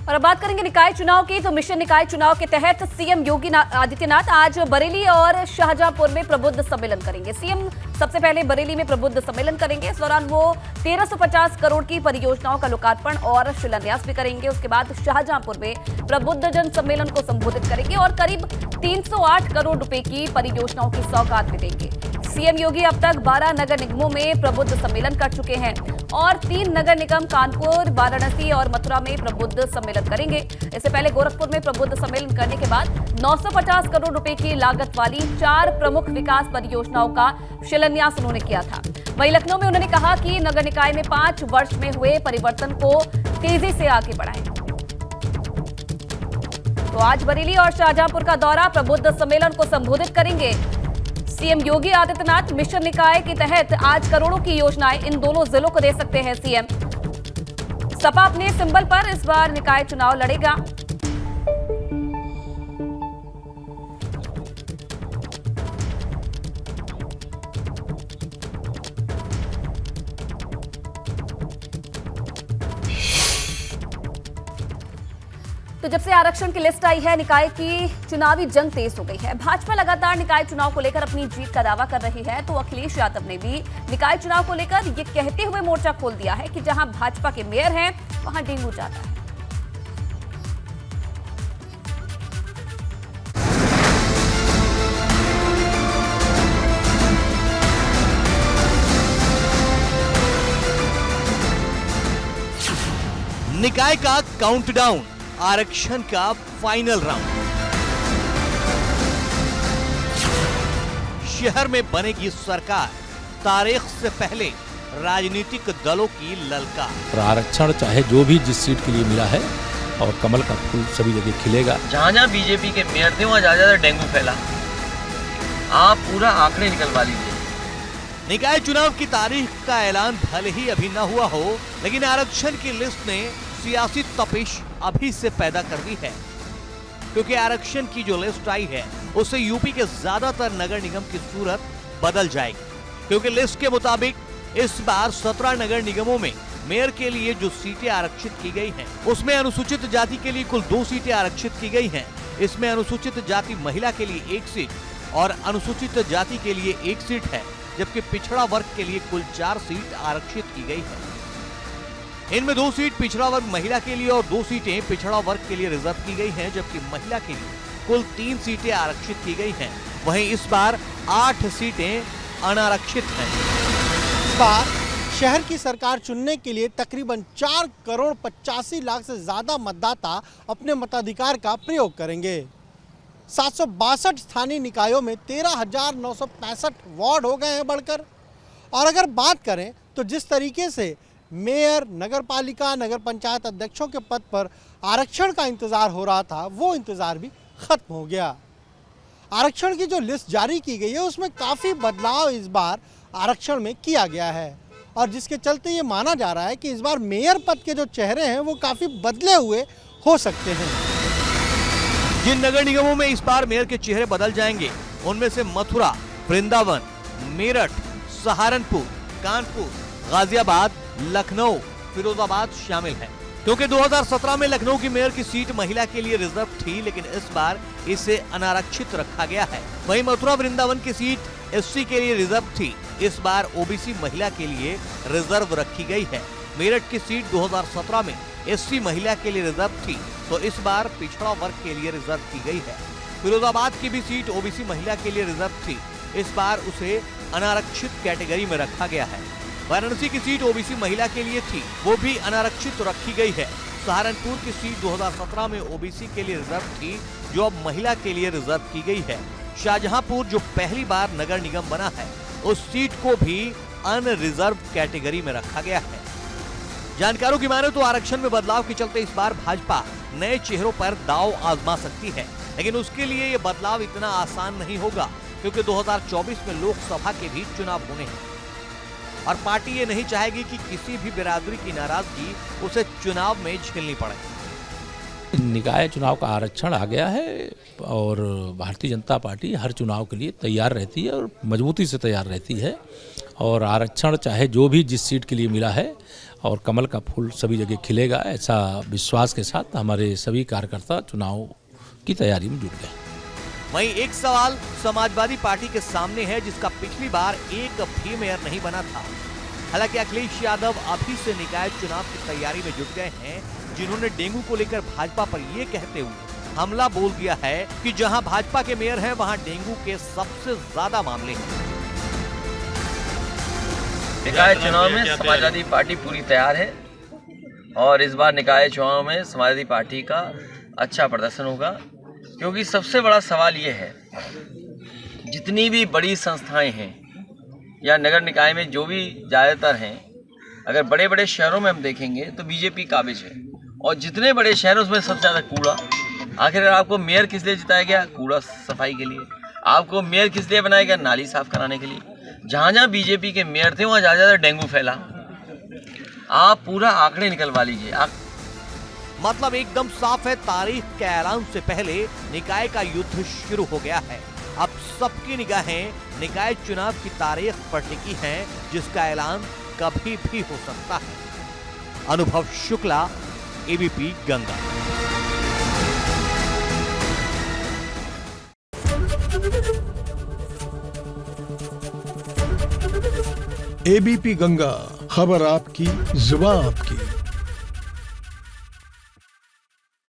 और अब बात करेंगे निकाय चुनाव की। तो मिशन निकाय चुनाव के तहत सीएम योगी आदित्यनाथ आज बरेली और शाहजहांपुर में प्रबुद्ध सम्मेलन करेंगे। सीएम सबसे पहले बरेली में प्रबुद्ध सम्मेलन करेंगे। इस दौरान वो 1350 करोड़ की परियोजनाओं का लोकार्पण और शिलान्यास भी करेंगे। उसके बाद शाहजहांपुर में प्रबुद्ध जन सम्मेलन को संबोधित करेंगे और करीब 308 करोड़ रुपए की परियोजनाओं की सौगात भी देंगे। सीएम योगी अब तक 12 नगर निगमों में प्रबुद्ध सम्मेलन कर चुके हैं और 3 नगर निगम कानपुर, वाराणसी और मथुरा में प्रबुद्ध सम्मेलन करेंगे। इससे पहले गोरखपुर में प्रबुद्ध सम्मेलन करने के बाद 950 करोड़ रुपए की लागत वाली 4 प्रमुख विकास परियोजनाओं का शिलान्यास उन्होंने किया था। वहीं लखनऊ में उन्होंने कहा कि नगर निकाय में 5 वर्ष में हुए परिवर्तन को तेजी से आगे बढ़ाएं। तो आज बरेली और शाहजहांपुर का दौरा, प्रबुद्ध सम्मेलन को संबोधित करेंगे सीएम योगी आदित्यनाथ। मिशन निकाय के तहत आज करोड़ों की योजनाएं इन दोनों जिलों को दे सकते हैं सीएम। सपा अपने सिंबल पर इस बार निकाय चुनाव लड़ेगा। तो जब से आरक्षण की लिस्ट आई है, निकाय की चुनावी जंग तेज हो गई है। भाजपा लगातार निकाय चुनाव को लेकर अपनी जीत का दावा कर रही है। तो अखिलेश यादव ने भी निकाय चुनाव को लेकर ये कहते हुए मोर्चा खोल दिया है कि जहां भाजपा के मेयर हैं, वहां डेंगू जाता है। निकाय का काउंटडाउन, आरक्षण का फाइनल राउंड। शहर में बनेगी सरकार, तारीख से पहले राजनीतिक दलों की ललकार। आरक्षण चाहे जो भी जिस सीट के लिए मिला है और कमल का फूल सभी जगह खिलेगा। जहाँ जहाँ बीजेपी के मेयर थे वहाँ ज्यादा डेंगू फैला। आप पूरा आंकड़े निकलवा लीजिए। निकाय चुनाव की तारीख का ऐलान भले ही अभी न हुआ हो, लेकिन आरक्षण की लिस्ट ने सियासी तपिश अभी से पैदा कर दी है, क्योंकि आरक्षण की जो लिस्ट आई है उससे यूपी के ज्यादातर नगर निगम की सूरत बदल जाएगी। क्योंकि लिस्ट के मुताबिक इस बार 17 नगर निगमों में मेयर के लिए जो सीटें आरक्षित की गई हैं, उसमें अनुसूचित जाति के लिए कुल 2 सीटें आरक्षित की गई हैं। इसमें अनुसूचित जाति महिला के लिए 1 सीट और अनुसूचित जाति के लिए 1 सीट है, जबकि पिछड़ा वर्ग के लिए कुल 4 सीट आरक्षित की गई है। इनमें 2 सीट पिछड़ा वर्ग महिला के लिए और 2 सीटें पिछड़ा वर्ग के लिए रिजर्व की गई हैं, जबकि महिला के लिए कुल 3 सीटें आरक्षित की गई हैं। वहीं इस बार 8 सीटें अनारक्षित हैं। इस बार शहर की सरकार चुनने के लिए तकरीबन 4 करोड़ 85 लाख से ज्यादा मतदाता अपने मताधिकार का प्रयोग करेंगे। 762 स्थानीय निकायों में 13,965 वार्ड हो गए हैं बढ़कर। और अगर बात करें तो जिस तरीके से मेयर, नगरपालिका, नगर पंचायत अध्यक्षों के पद पर आरक्षण का इंतजार हो रहा था, वो इंतजार भी खत्म हो गया। आरक्षण की जो लिस्ट जारी की गई है उसमें काफ़ी बदलाव इस बार आरक्षण में किया गया है, और जिसके चलते ये माना जा रहा है कि इस बार मेयर पद के जो चेहरे हैं वो काफ़ी बदले हुए हो सकते हैं। जिन नगर निगमों में इस बार मेयर के चेहरे बदल जाएंगे, उनमें से मथुरा, वृंदावन, मेरठ, सहारनपुर, कानपुर, गाजियाबाद, लखनऊ, फिरोजाबाद शामिल है। क्योंकि 2017 में लखनऊ की मेयर की सीट महिला के लिए रिजर्व थी, लेकिन इस बार इसे अनारक्षित रखा गया है। वहीं मथुरा वृंदावन की सीट एससी के लिए रिजर्व थी, इस बार ओबीसी महिला के लिए रिजर्व रखी गई है। मेरठ की सीट 2017 में एससी महिला के लिए रिजर्व थी, तो इस बार पिछड़ा वर्ग के लिए रिजर्व की गई है। फिरोजाबाद की भी सीट ओबीसी महिला के लिए रिजर्व थी, इस बार उसे अनारक्षित कैटेगरी में रखा गया है। वाराणसी की सीट ओबीसी महिला के लिए थी, वो भी अनारक्षित रखी गई है। सहारनपुर की सीट 2017 में ओबीसी के लिए रिजर्व थी, जो अब महिला के लिए रिजर्व की गई है। शाहजहांपुर जो पहली बार नगर निगम बना है, उस सीट को भी अनरिजर्व कैटेगरी में रखा गया है। जानकारों की माने तो आरक्षण में बदलाव के चलते इस बार भाजपा नए चेहरों पर दांव आजमा सकती है, लेकिन उसके लिए ये बदलाव इतना आसान नहीं होगा, क्योंकि 2024 में लोकसभा के भी चुनाव होने हैं और पार्टी ये नहीं चाहेगी कि किसी भी बिरादरी की नाराजगी उसे चुनाव में झेलनी पड़े। निकाय चुनाव का आरक्षण आ गया है और भारतीय जनता पार्टी हर चुनाव के लिए तैयार रहती है और मजबूती से तैयार रहती है। और आरक्षण चाहे जो भी जिस सीट के लिए मिला है और कमल का फूल सभी जगह खिलेगा, ऐसा विश्वास के साथ हमारे सभी कार्यकर्ता चुनाव की तैयारी में जुट गए। वहीं एक सवाल समाजवादी पार्टी के सामने है, जिसका पिछली बार एक भी मेयर नहीं बना था। हालांकि अखिलेश यादव अभी से निकाय चुनाव की तैयारी में जुट गए हैं, जिन्होंने डेंगू को लेकर भाजपा पर यह कहते हुए हमला बोल दिया है कि जहां भाजपा के मेयर हैं वहां डेंगू के सबसे ज्यादा मामले हैं। निकाय चुनाव में समाजवादी पार्टी पूरी तैयार है और इस बार निकाय चुनाव में समाजवादी पार्टी का अच्छा प्रदर्शन होगा, क्योंकि सबसे बड़ा सवाल ये है, जितनी भी बड़ी संस्थाएं हैं या नगर निकाय में जो भी ज़्यादातर हैं, अगर बड़े बड़े शहरों में हम देखेंगे तो बीजेपी काबिज है, और जितने बड़े शहरों उसमें सबसे ज़्यादा कूड़ा। आखिर आपको मेयर किस लिए जिताया गया? कूड़ा सफाई के लिए। आपको मेयर किस लिए बनाया गया? नाली साफ कराने के लिए। जहाँ जहाँ बीजेपी के मेयर थे वहाँ ज़्यादा डेंगू फैला। आप पूरा आंकड़े निकलवा लीजिए। मतलब एकदम साफ है, तारीख के ऐलान से पहले निकाय का युद्ध शुरू हो गया है। अब सबकी निगाहें निकाय चुनाव की तारीख पर टिकी हैं, जिसका ऐलान कभी भी हो सकता है। अनुभव शुक्ला, एबीपी गंगा। एबीपी गंगा, खबर आपकी, जुबान आपकी।